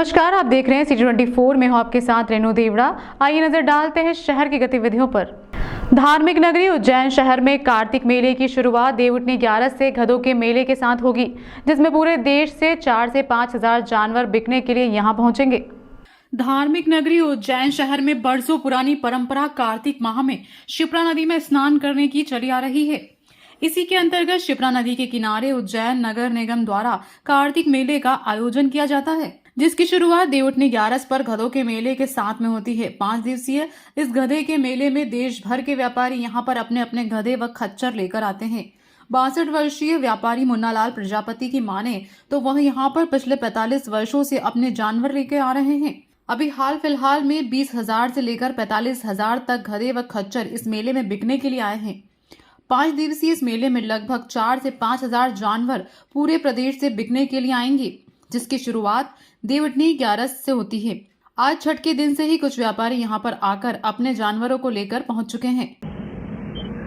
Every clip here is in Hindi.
नमस्कार, आप देख रहे हैं City24 में हूं आपके साथ रेणु देवड़ा। आइए नजर डालते हैं शहर की गतिविधियों पर। धार्मिक नगरी उज्जैन शहर में कार्तिक मेले की शुरुआत देवउठनी 11 से गधों के मेले के साथ होगी, जिसमें पूरे देश से 4 से 5 हजार जानवर बिकने के लिए यहां पहुंचेंगे। धार्मिक नगरी उज्जैन शहर में बरसों पुरानी परंपरा कार्तिक माह में शिप्रा नदी में स्नान करने की चली आ रही है। इसी के अंतर्गत शिप्रा नदी के किनारे उज्जैन नगर निगम द्वारा कार्तिक मेले का आयोजन किया जाता है, जिसकी शुरुआत देवउठनी 11 पर गधों के मेले के साथ में होती है। 5 दिवसीय इस गधे के मेले में देश भर के व्यापारी यहां पर अपने अपने गधे व खच्चर लेकर आते हैं। 62 वर्षीय व्यापारी मुन्नालाल प्रजापति की माने तो वह यहां पर पिछले 45 वर्षों से अपने जानवर लेकर आ रहे हैं। अभी हाल फिलहाल में 20,000 से लेकर 45,000 तक गधे व खच्चर इस मेले में बिकने के लिए आए हैं। 5 दिवसीय इस मेले में लगभग 4 से 5 हजार जानवर पूरे प्रदेश से बिकने के लिए आएंगे, जिसकी शुरुआत देवउठनी 11 से होती है। आज छठ के दिन से ही कुछ व्यापारी यहां पर आकर अपने जानवरों को लेकर पहुंच चुके हैं।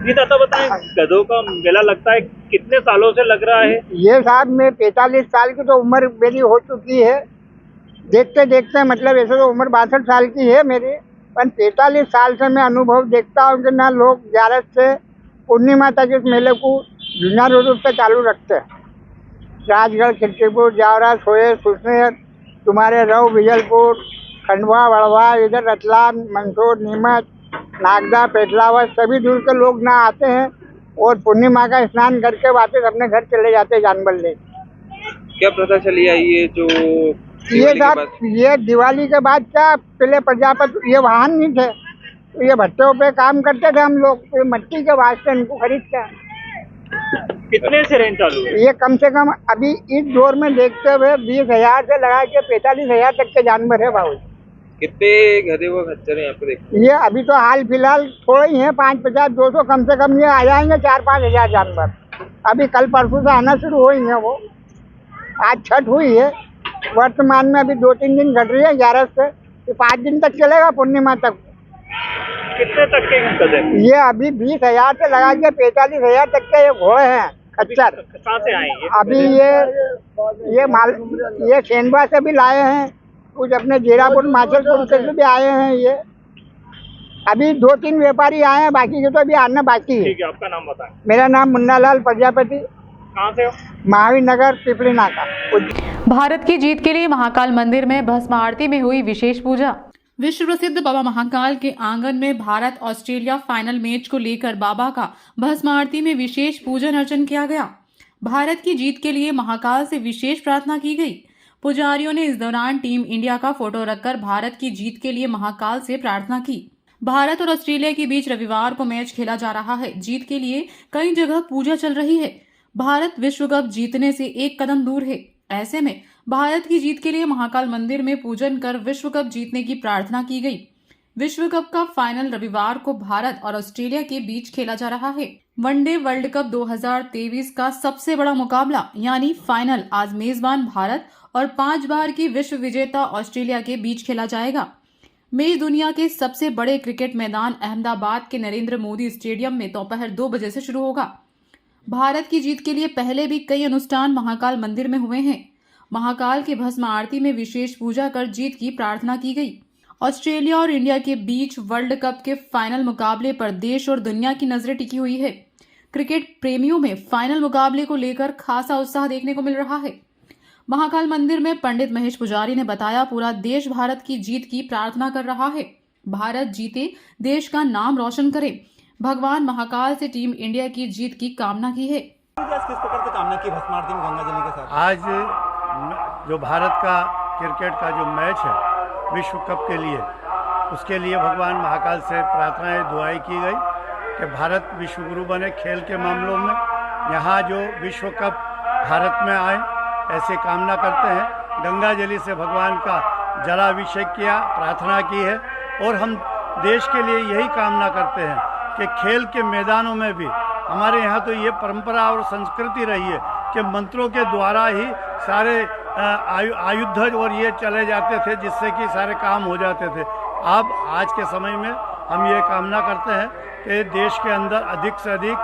ये दादा बताएं, गधों का मेला लगता है, कितने सालों से लग रहा है? ये साहब में 45 साल की तो उम्र मेरी हो चुकी है। देखते देखते मतलब ऐसे तो उम्र 62 साल की है मेरी, पर 45 साल से मैं अनुभव देखता हूँ कि ना लोग 11 से पूर्णिमा तक इस मेले को जुन्ना रूप से चालू रखते हैं। राजगढ़, खिलचीपुर, जावरा, सोये, सुसनेर, तुम्हारे रऊ, विजलपुर, खंडवा, वड़वा, इधर रतलाम, मंदसौर, नीमच, नागदा, पेटलावत सभी दूर के लोग ना आते हैं और पूर्णिमा का स्नान करके वापस अपने घर चले जाते हैं जानवर ले। क्या प्रथा चली आई है जो ये साहब ये दिवाली के बाद क्या पहले प्रजापति ये वाहन नहीं थे, तो ये भट्टों पे काम करते थे हम लोग, तो मट्टी के वास्ते इनको खरीद के। कितने से रेंज चालू है? ये कम से कम अभी इस दौर में देखते हुए 20,000 से लगा के 45,000 तक के जानवर है भाव। कितने गधे व खच्चर यहाँ पे देखते? ये अभी तो हाल फिलहाल थोड़े ही हैं, 5, 50, 200 कम से कम ये आ जाएंगे। 4-5 हजार जानवर अभी कल परसों से आना शुरू हो ही है। वो आज छठ हुई है, वर्तमान में अभी 2-3 दिन घट रही है 11 से, 5 दिन तक चलेगा पूर्णिमा तक। कितने तक के गधे? ये अभी 20,000 से लगा के 45,000 तक के ये घोड़े हैं खच्चर। कहाँ से आए ये? अभी ये सेंधवा से भी लाए हैं, कुछ अपने जीरापुर, माचलपुर से भी आए हैं। ये अभी 2-3 व्यापारी आए हैं, बाकी के तो अभी आना बाकी है। ठीक है, आपका नाम बताएं। मेरा नाम मुन्नालाल प्रजापति। कहाँ से हो? महावीर नगर, पिपली नाका। भारत की जीत के लिए महाकाल मंदिर में भस्म आरती में हुई विशेष पूजा। विश्व प्रसिद्ध बाबा महाकाल के आंगन में भारत ऑस्ट्रेलिया फाइनल मैच को लेकर बाबा का भस्म आरती में विशेष पूजन अर्चन किया गया। भारत की जीत के लिए महाकाल से विशेष प्रार्थना की गई। पुजारियों ने इस दौरान टीम इंडिया का फोटो रखकर भारत की जीत के लिए महाकाल से प्रार्थना की। भारत और ऑस्ट्रेलिया के बीच रविवार को मैच खेला जा रहा है। जीत के लिए कई जगह पूजा चल रही है। भारत विश्व कप जीतने से एक कदम दूर है। ऐसे में भारत की जीत के लिए महाकाल मंदिर में पूजन कर विश्व कप जीतने की प्रार्थना की गई। विश्व कप का फाइनल रविवार को भारत और ऑस्ट्रेलिया के बीच खेला जा रहा है। वनडे वर्ल्ड कप 2023 का सबसे बड़ा मुकाबला यानी फाइनल आज मेजबान भारत और 5 बार की विश्व विजेता ऑस्ट्रेलिया के बीच खेला जाएगा। मैच दुनिया के सबसे बड़े क्रिकेट मैदान अहमदाबाद के नरेंद्र मोदी स्टेडियम में दोपहर 2 बजे से शुरू होगा। भारत की जीत के लिए पहले भी कई अनुष्ठान महाकाल मंदिर में हुए हैं। महाकाल के भस्म आरती में विशेष पूजा कर जीत की प्रार्थना की गई। ऑस्ट्रेलिया और इंडिया के बीच वर्ल्ड कप के फाइनल मुकाबले पर देश और दुनिया की नजरें टिकी हुई है। क्रिकेट प्रेमियों में फाइनल मुकाबले को लेकर खासा उत्साह देखने को मिल रहा है। महाकाल मंदिर में पंडित महेश पुजारी ने बताया, पूरा देश भारत की जीत की प्रार्थना कर रहा है। भारत जीते, देश का नाम रोशन करे। भगवान महाकाल से टीम इंडिया की जीत की कामना की है। किस प्रकार की कामना की भस्म आरती में गंगा जली के साथ? आज जो भारत का क्रिकेट का जो मैच है विश्व कप के लिए, उसके लिए भगवान महाकाल से प्रार्थनाएं दुआएं की गई कि भारत विश्व गुरु बने खेल के मामलों में। यहाँ जो विश्व कप भारत में आए ऐसे कामना करते हैं। गंगा जली से भगवान का जलाभिषेक किया, प्रार्थना की है और हम देश के लिए यही कामना करते हैं कि खेल के मैदानों में भी हमारे यहाँ तो ये परंपरा और संस्कृति रही है कि मंत्रों के द्वारा ही सारे आयुध और ये चले जाते थे, जिससे कि सारे काम हो जाते थे। अब आज के समय में हम ये कामना करते हैं कि देश के अंदर अधिक से अधिक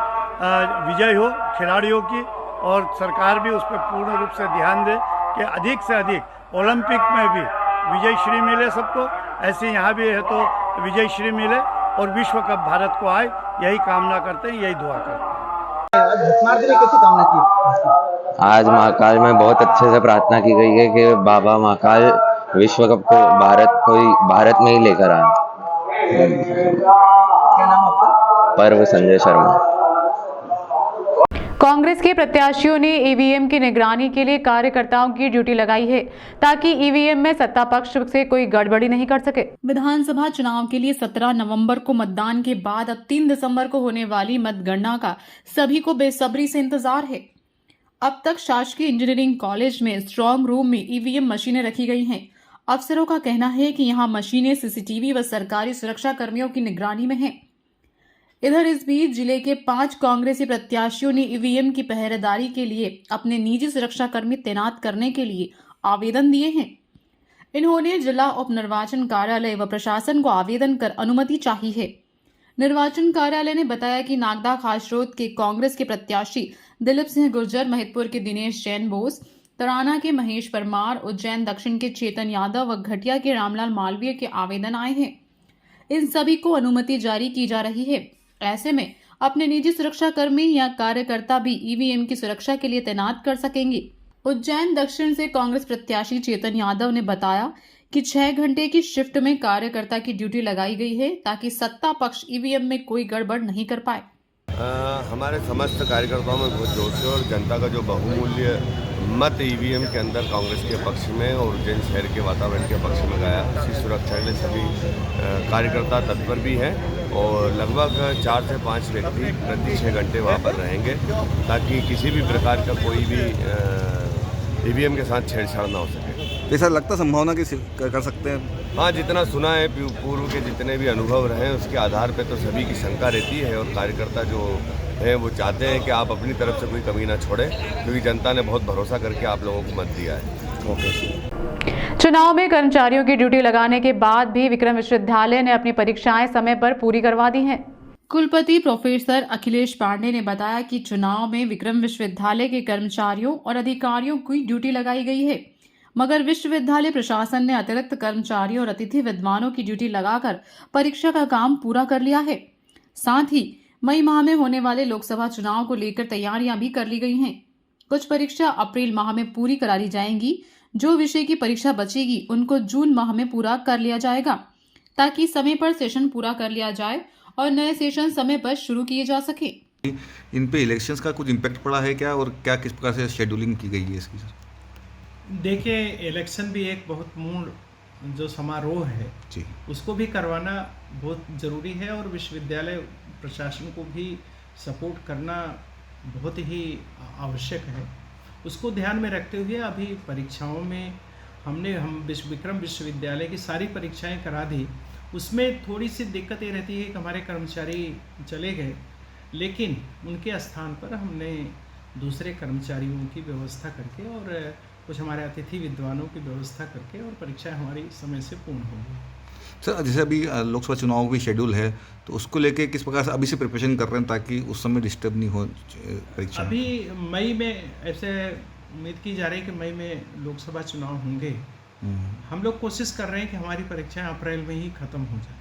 विजय हो खिलाड़ियों की, और सरकार भी उस पर पूर्ण रूप से ध्यान दे कि अधिक से अधिक ओलंपिक में भी विजय श्री मिले सबको, ऐसे यहाँ भी है तो विजय श्री मिले और विश्व कप भारत को आए, यही कामना करते हैं, यही दुआ करते हैं। आज भस्मार जी ने कैसी कामना की? आज महाकाल में बहुत अच्छे से प्रार्थना की गई है कि बाबा महाकाल विश्व कप को भारत में ही लेकर आए। क्या नाम आपका? पर्व संजय शर्मा। कांग्रेस के प्रत्याशियों ने ईवीएम की निगरानी के लिए कार्यकर्ताओं की ड्यूटी लगाई है ताकि ईवीएम में सत्ता पक्ष से कोई गड़बड़ी नहीं कर सके। विधानसभा चुनाव के लिए 17 नवंबर को मतदान के बाद अब 3 दिसंबर को होने वाली मतगणना का सभी को बेसब्री से इंतजार है। अब तक शासकीय इंजीनियरिंग कॉलेज में स्ट्रांग रूम में ईवीएम मशीनें रखी गई हैं। अफसरों का कहना है कि यहां मशीनें सीसीटीवी व सरकारी सुरक्षा कर्मियों की निगरानी में हैं। इधर इस बीच जिले के 5 कांग्रेसी प्रत्याशियों ने ईवीएम की पहरेदारी के लिए अपने निजी सुरक्षा कर्मी तैनात करने के लिए आवेदन दिए हैं। इन्होंने जिला उप निर्वाचन कार्यालय व प्रशासन को आवेदन कर अनुमति चाही है। निर्वाचन कार्यालय ने बताया कि नागदा खासरोद के कांग्रेस के प्रत्याशी दिलीप सिंह गुर्जर, महिदपुर के दिनेश जैन बोस, तराना के महेश परमार, उज्जैन दक्षिण के चेतन यादव व घटिया के रामलाल मालवीय के आवेदन आए हैं। इन सभी को अनुमति जारी की जा रही है। ऐसे में अपने निजी सुरक्षा कर्मी या कार्यकर्ता भी ईवीएम की सुरक्षा के लिए तैनात कर सकेंगे। उज्जैन दक्षिण से कांग्रेस प्रत्याशी चेतन यादव ने बताया कि 6 घंटे की शिफ्ट में कार्यकर्ता की ड्यूटी लगाई गई है ताकि सत्ता पक्ष ईवीएम में कोई गड़बड़ नहीं कर पाए। हमारे समस्त कार्यकर्ताओं में बहुत जोश है और जनता का जो बहुमूल्य मत ईवीएम के अंदर कांग्रेस के पक्ष में और उज्जैन शहर के वातावरण के पक्ष में गया, उसकी सुरक्षा के लिए सभी कार्यकर्ता तत्पर भी हैं और लगभग 4 से 5 व्यक्ति प्रति 6 घंटे वहाँ पर रहेंगे ताकि किसी भी प्रकार का कोई भी ईवीएम के साथ छेड़छाड़ ना हो सके। ऐसा लगता संभावना कि कर सकते हैं? हाँ, जितना सुना है पूर्व के जितने भी अनुभव रहे हैं उसके आधार पर तो सभी की शंका रहती है और कार्यकर्ता जो है वो चाहते हैं कि आप अपनी तरफ से कोई कमी ना छोड़ें क्योंकि जनता ने बहुत भरोसा करके आप लोगों को मत दिया है। चुनाव में कर्मचारियों की ड्यूटी लगाने के बाद भी विक्रम विश्वविद्यालय ने अपनी परीक्षाएं समय पर पूरी करवा दी हैं। कुलपति प्रोफेसर अखिलेश पांडे ने बताया कि चुनाव में विक्रम विश्वविद्यालय के कर्मचारियों और अधिकारियों की ड्यूटी लगाई गई है, मगर विश्वविद्यालय प्रशासन ने अतिरिक्त कर्मचारियों और अतिथि विद्वानों की ड्यूटी लगाकर परीक्षा का काम पूरा कर लिया है। साथ ही मई माह में होने वाले लोकसभा चुनाव को लेकर तैयारियां भी कर ली गई हैं। कुछ परीक्षा अप्रैल माह में पूरी करा ली जाएंगी। जो विषय की परीक्षा बचेगी उनको जून माह में पूरा कर लिया जाएगा ताकि समय पर सेशन पूरा कर लिया जाए और नए सेशन समय पर शुरू किए जा सके। इन पे इलेक्शंस का कुछ इम्पैक्ट पड़ा है क्या और क्या किस प्रकार से शेड्यूलिंग की गई है इसकी? देखिए, इलेक्शन भी एक बहुत मूल जो समारोह है जी, उसको भी करवाना बहुत ज़रूरी है और विश्वविद्यालय प्रशासन को भी सपोर्ट करना बहुत ही आवश्यक है। उसको ध्यान में रखते हुए अभी परीक्षाओं में हम विक्रम विश्वविद्यालय की सारी परीक्षाएं करा दी। उसमें थोड़ी सी दिक्कत ये रहती है कि हमारे कर्मचारी चले गए, लेकिन उनके स्थान पर हमने दूसरे कर्मचारियों की व्यवस्था करके और कुछ हमारे अतिथि विद्वानों की व्यवस्था करके और परीक्षाएं हमारी समय से पूर्ण होंगी। सर, जैसे अभी लोकसभा चुनाव भी शेड्यूल है तो उसको लेके किस प्रकार से अभी से प्रिपरेशन कर रहे हैं ताकि उस समय डिस्टर्ब नहीं हो परीक्षा? अभी मई में ऐसे उम्मीद की जा रही है कि मई में लोकसभा चुनाव होंगे। हम लोग कोशिश कर रहे हैं कि हमारी परीक्षाएं अप्रैल में ही खत्म हो जाए।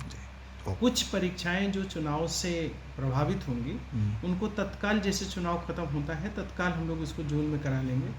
कुछ परीक्षाएं जो चुनाव से प्रभावित होंगी उनको तत्काल, जैसे चुनाव खत्म होता है तत्काल हम लोग इसको जून में करा लेंगे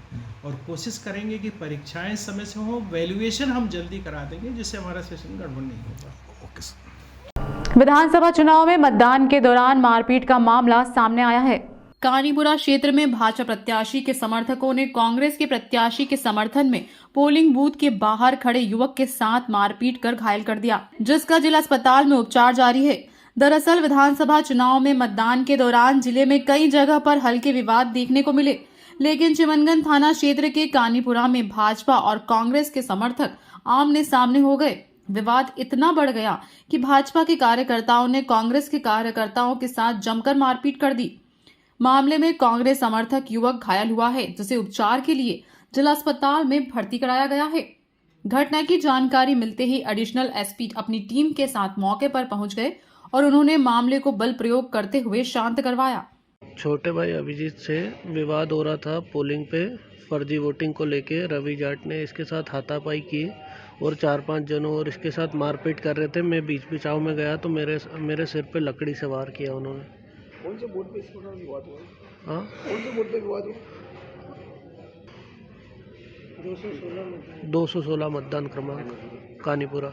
और कोशिश करेंगे कि परीक्षाएं समय से हो। वैल्यूएशन हम जल्दी करा देंगे जिससे हमारा सेशन गड़बड़ नहीं होगा। Okay sir. विधानसभा चुनाव में मतदान के दौरान मारपीट का मामला सामने आया है। कानीपुरा क्षेत्र में भाजपा प्रत्याशी के समर्थकों ने कांग्रेस के प्रत्याशी के समर्थन में पोलिंग बूथ के बाहर खड़े युवक के साथ मारपीट कर घायल कर दिया, जिसका जिला अस्पताल में उपचार जारी है। दरअसल विधानसभा चुनाव में मतदान के दौरान जिले में कई जगह पर हल्के विवाद देखने को मिले, लेकिन चिमनगंज थाना क्षेत्र के कानीपुरा में भाजपा और कांग्रेस के समर्थक आमने सामने हो गए। विवाद इतना बढ़ गया कि भाजपा के कार्यकर्ताओं ने कांग्रेस के कार्यकर्ताओं के साथ जमकर मारपीट कर दी। मामले में कांग्रेस समर्थक युवक घायल हुआ है, जिसे उपचार के लिए जिला अस्पताल में भर्ती कराया गया है। घटना की जानकारी मिलते ही एडिशनल एसपी अपनी टीम के साथ मौके पर पहुंच गए और उन्होंने मामले को बल प्रयोग करते हुए शांत करवाया। छोटे भाई अभिजीत से विवाद हो रहा था पोलिंग पे फर्जी वोटिंग को लेके। रवि जाट ने इसके साथ हाथापाई की, और 4-5 जनों और इसके साथ मारपीट कर रहे थे। मैं बीच बचाव में गया तो मेरे सिर पे लकड़ी से वार किया उन्होंने। कौन से बोर्ड पे इस प्रकार विवाद हुआ? हाँ, कौन से बोर्ड पे विवाद हुआ? 216 मतदान क्रमांक कानीपुरा।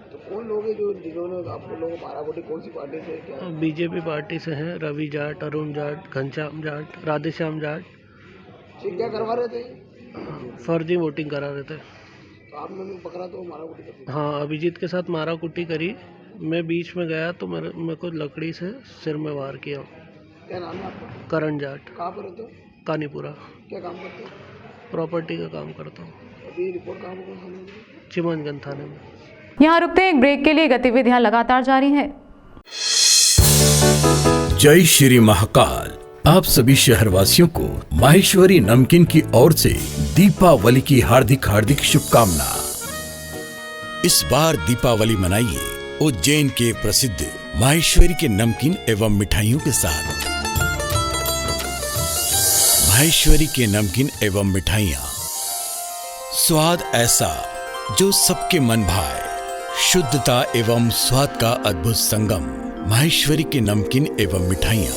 तो कौन लोग हैं जो जिन्होंने आप लोगों को मारा? कौन सी पार्टी से क्या? बीजेपी पार्टी से हैं, रवि जाट, अरुण जाट, घनश्याम जाट, राधेश्याम जाट। क्या करवा रहे थे? फर्जी वोटिंग करा रहे थे। तो आपने उनको पकड़ा तो मारा कुटी कर? हाँ, अभिजीत के साथ मारा कुटी करी। मैं बीच में गया तो मेरे को लकड़ी से सिर में वार किया। क्या नाम है आपका? करण जाट। कहाँ पर रहते हो? कानीपुरा। क्या काम करते हो? प्रॉपर्टी का काम करता हूँ। अभी रिपोर्ट कहाँ पर? चिमनगंज थाने में। यहाँ रुकते हैं एक ब्रेक के लिए। गतिविधियां लगातार जारी हैं। जय श्री महाकाल। आप सभी शहरवासियों को माहेश्वरी नमकीन की ओर से दीपावली की हार्दिक हार्दिक शुभकामना। इस बार दीपावली मनाइए उज्जैन के प्रसिद्ध माहेश्वरी के नमकीन एवं मिठाइयों के साथ। माहेश्वरी के नमकीन एवं मिठाइयाँ, स्वाद ऐसा जो सबके मन भाए, शुद्धता एवं स्वाद का अद्भुत संगम। माहेश्वरी के नमकीन एवं मिठाइयाँ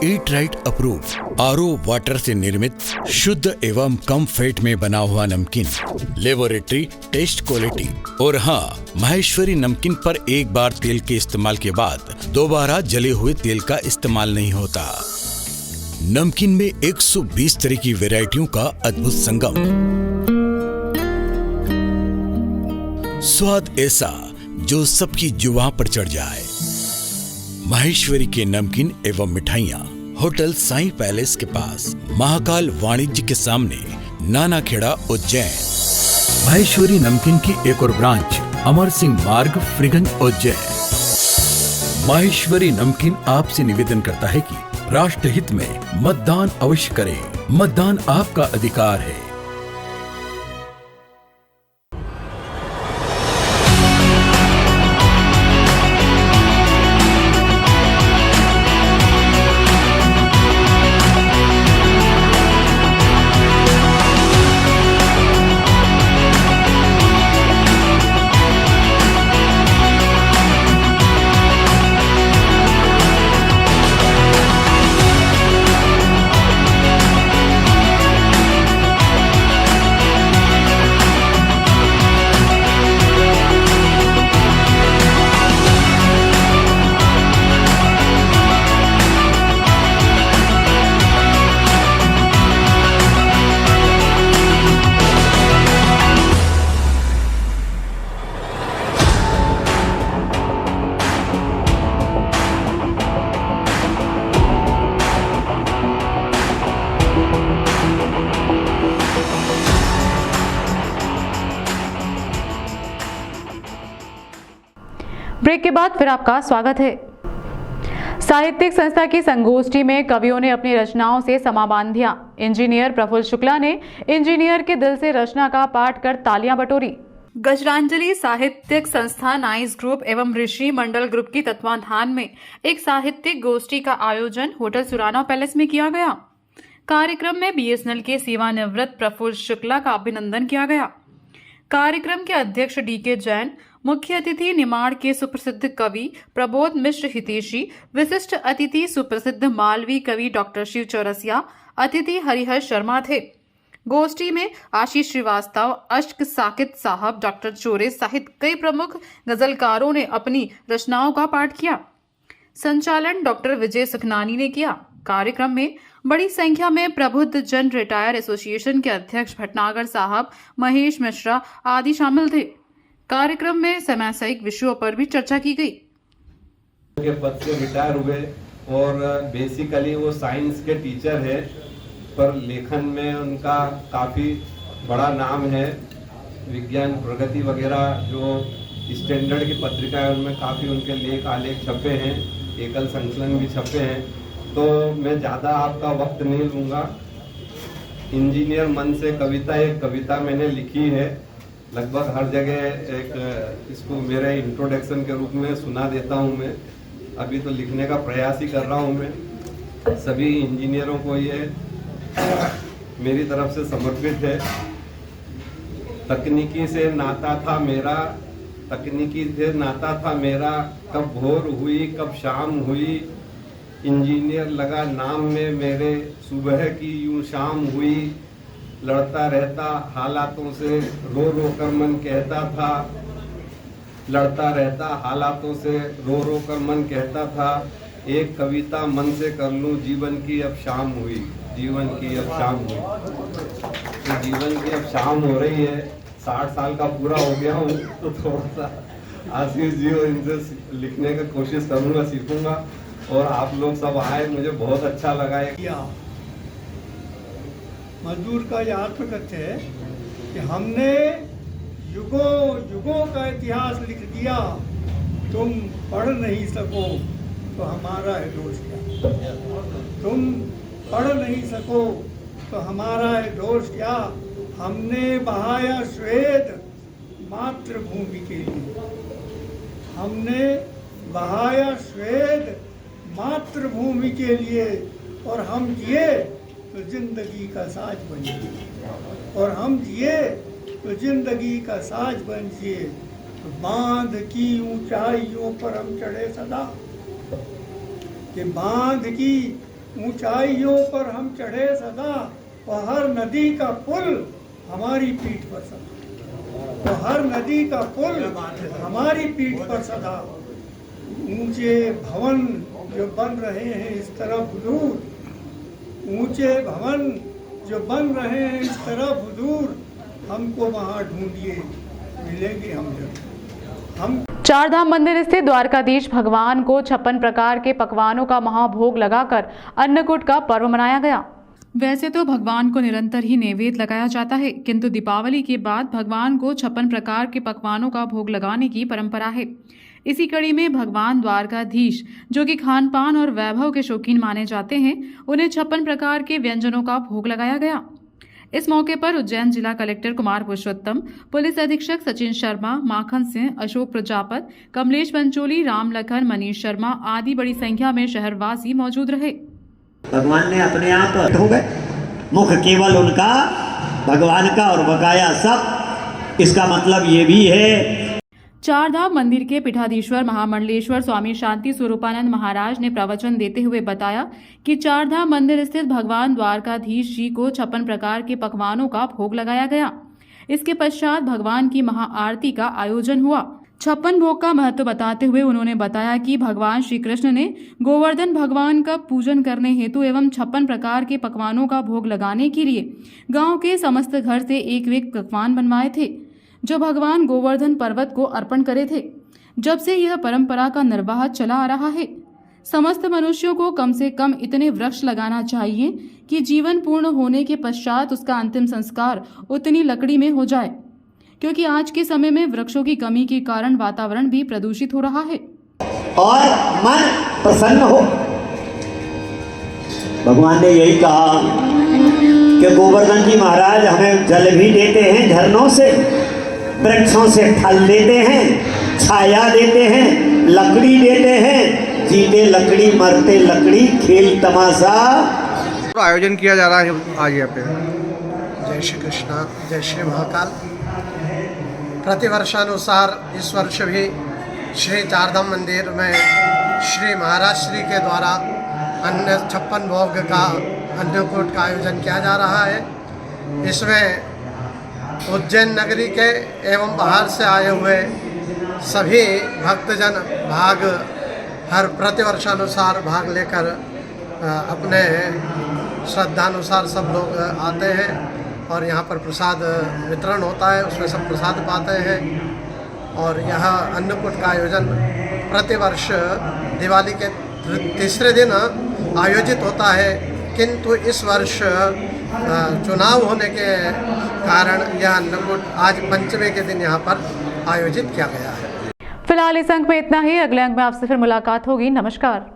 eat right approve RO water से निर्मित शुद्ध एवं कम फैट में बना हुआ नमकीन, लेबोरेटरी टेस्ट क्वालिटी। और हाँ, माहेश्वरी नमकीन पर एक बार तेल के इस्तेमाल के बाद दोबारा जले हुए तेल का इस्तेमाल नहीं होता। नमकीन में 120 तरह की वैरायटियों का अद्भुत संगम, स्वाद ऐसा जो सबकी जुबान पर चढ़ जाए। माहेश्वरी के नमकीन एवं मिठाइयाँ होटल साईं पैलेस के पास, महाकाल वाणिज्य के सामने, नाना खेड़ा, उज्जैन। माहेश्वरी नमकीन की एक और ब्रांच अमर सिंह मार्ग, फ्रीगंज, उज्जैन। माहेश्वरी नमकीन आपसे निवेदन करता है कि राष्ट्र हित में मतदान अवश्य करें। मतदान आपका अधिकार है। ब्रेक के बाद फिर आपका स्वागत है। साहित्यिक संस्था की संगोष्ठी में कवियों ने अपनी रचनाओं से समा बांध दिया। इंजीनियर प्रफुल्ल शुक्ला ने इंजीनियर के दिल से रचना का पाठ कर तालियां बटोरी। गजरांजलि साहित्यिक संस्था, नाइस ग्रुप एवं ऋषि मंडल ग्रुप की तत्वाधान में एक साहित्यिक गोष्ठी का आयोजन होटल सुराना पैलेस में किया गया। कार्यक्रम में बीएसएनएल के सेवानिवृत्त प्रफुल्ल शुक्ला का अभिनंदन किया गया। कार्यक्रम के अध्यक्ष डीके जैन, मुख्य अतिथि निमाड़ के सुप्रसिद्ध कवि प्रबोध मिश्र हितेशी, विशिष्ट अतिथि सुप्रसिद्ध मालवी कवि डॉक्टर शिव चौरसिया, अतिथि हरिहर शर्मा थे। गोष्ठी में आशीष श्रीवास्तव, अश्क साकित साहब, डॉक्टर चोरे सहित कई प्रमुख गजलकारों ने अपनी रचनाओं का पाठ किया। संचालन डॉक्टर विजय सुखनानी ने किया। कार्यक्रम में बड़ी संख्या में प्रबुद्ध जन रिटायर एसोसिएशन के अध्यक्ष भटनागर साहब, महेश मिश्रा आदि शामिल थे। कार्यक्रम में सामाजिक विषयों पर भी चर्चा की गई। के पद से रिटायर हुए और बेसिकली वो साइंस के टीचर है, पर लेखन में उनका काफ़ी बड़ा नाम है। विज्ञान प्रगति वगैरह जो स्टैंडर्ड की पत्रिका है उनमें काफ़ी उनके लेख आलेख छपे हैं, एकल संकलन भी छपे हैं। तो मैं ज़्यादा आपका वक्त नहीं लूँगा। इंजीनियर मन से कविता, एक कविता मैंने लिखी है, लगभग हर जगह एक इसको मेरे इंट्रोडक्शन के रूप में सुना देता हूँ। मैं अभी तो लिखने का प्रयास ही कर रहा हूँ। मैं सभी इंजीनियरों को ये मेरी तरफ से समर्पित है। तकनीकी से नाता था मेरा, कब भोर हुई कब शाम हुई, इंजीनियर लगा नाम में मेरे, सुबह की यूं शाम हुई, लड़ता रहता हालातों से रो रो कर मन कहता था, लड़ता रहता हालातों से रो रो कर मन कहता था, एक कविता मन से कर लूं, जीवन की अब शाम हुई, जीवन की अब शाम हुई। तो जीवन की अब शाम हो रही है, 60 साल का पूरा हो गया हूँ, तो थोड़ा सा आशीष जी और इनसे लिखने का कोशिश करूँगा, सीखूंगा। और आप लोग सब आए, मुझे बहुत अच्छा लगा। मजदूर का यह आत्मकथ्य है कि हमने युगों युगों का इतिहास लिख दिया, तुम पढ़ नहीं सको तो हमारा है दोष क्या, तुम पढ़ नहीं सको तो हमारा है दोष क्या, हमने बहाया श्वेत मातृभूमि के लिए, हमने बहाया श्वेत मातृभूमि के लिए, और हम जिए तो जिंदगी का साज बनिए, और हम जिए तो जिंदगी का साज बन जिए। तो बांध की ऊंचाइयों पर हम चढ़े सदा, कि बांध की ऊंचाइयों पर हम चढ़े सदा, और हर नदी का पुल हमारी पीठ पर सदा, तो हर नदी का पुल हमारी पीठ पर सदा। ऊंचे भवन जो बन रहे हैं इस तरफ दूर, ऊंचे भवन जो बन रहे हैं इस तरफ दूर, हमको वहाँ ढूंढिए मिलेंगे हम। चारधाम मंदिर स्थित द्वारकाधीश भगवान को 56 प्रकार के पकवानों का महाभोग लगाकर अन्नकूट का पर्व मनाया गया। वैसे तो भगवान को निरंतर ही नैवेद्य लगाया जाता है, किंतु दीपावली के बाद भगवान को 56 प्रकार के पकवानों का भोग लगाने की परंपरा है। इसी कड़ी में भगवान द्वारकाधीश, जो कि खान पान और वैभव के शौकीन माने जाते हैं, उन्हें 56 प्रकार के व्यंजनों का भोग लगाया गया। इस मौके पर उज्जैन जिला कलेक्टर कुमार पुरुषोत्तम, पुलिस अधीक्षक सचिन शर्मा, माखन सिंह, अशोक प्रजापत, कमलेश पंचोली, राम लखन, मनीष शर्मा आदि बड़ी संख्या में शहरवासी मौजूद रहे। भगवान ने अपने आप हो गए, मुख केवल उनका भगवान का और बकाया सब। इसका मतलब ये भी है। चारधाम मंदिर के पीठाधीश्वर महामंडलेश्वर स्वामी शांति स्वरूपानंद महाराज ने प्रवचन देते हुए बताया कि चारधाम मंदिर स्थित भगवान द्वारकाधीश जी को 56 प्रकार के पकवानों का भोग लगाया गया। इसके पश्चात भगवान की महाआरती का आयोजन हुआ। 56 भोग का महत्व बताते हुए उन्होंने बताया कि भगवान श्री कृष्ण ने गोवर्धन भगवान का पूजन करने हेतु एवं 56 प्रकार के पकवानों का भोग लगाने के लिए गांव के समस्त घर से एक पकवान बनवाए थे, जो भगवान गोवर्धन पर्वत को अर्पण करे थे। जब से यह परंपरा का निर्वाह चला आ रहा है, समस्त मनुष्यों को कम से कम इतने वृक्ष लगाना चाहिए कि जीवन पूर्ण होने के पश्चात उसका अंतिम संस्कार उतनी लकड़ी में हो जाए, क्योंकि आज के समय में वृक्षों की कमी के कारण वातावरण भी प्रदूषित हो रहा है और मन प्रसन्न हो। भगवान ने यही कहा कि गोवर्धन जी महाराज हमें जल भी देते हैं झरनों से, वृक्षों से फल देते हैं, छाया देते हैं, लकड़ी देते हैं, जीते लकड़ी मरते लकड़ी, खेल तमाशा आयोजन किया जा रहा है आज यहाँ पे। जय श्री कृष्णा, जय श्री महाकाल। प्रतिवर्षानुसार इस वर्ष भी श्री चारधाम मंदिर में श्री महाराज श्री के द्वारा 56 भोग का अन्नकूट का आयोजन किया जा रहा है। इसमें उज्जैन नगरी के एवं बाहर से आए हुए सभी भक्तजन हर प्रतिवर्षानुसार भाग लेकर अपने श्रद्धानुसार सब लोग आते हैं और यहाँ पर प्रसाद वितरण होता है, उसमें सब प्रसाद पाते हैं। और यह अन्नकूट का आयोजन प्रतिवर्ष दिवाली के तीसरे दिन आयोजित होता है, किंतु इस वर्ष चुनाव होने के कारण यह अन्नकूट आज पंचमी के दिन यहाँ पर आयोजित किया गया है। फिलहाल इस अंक में इतना ही। अगले अंक में आपसे फिर मुलाकात होगी। नमस्कार।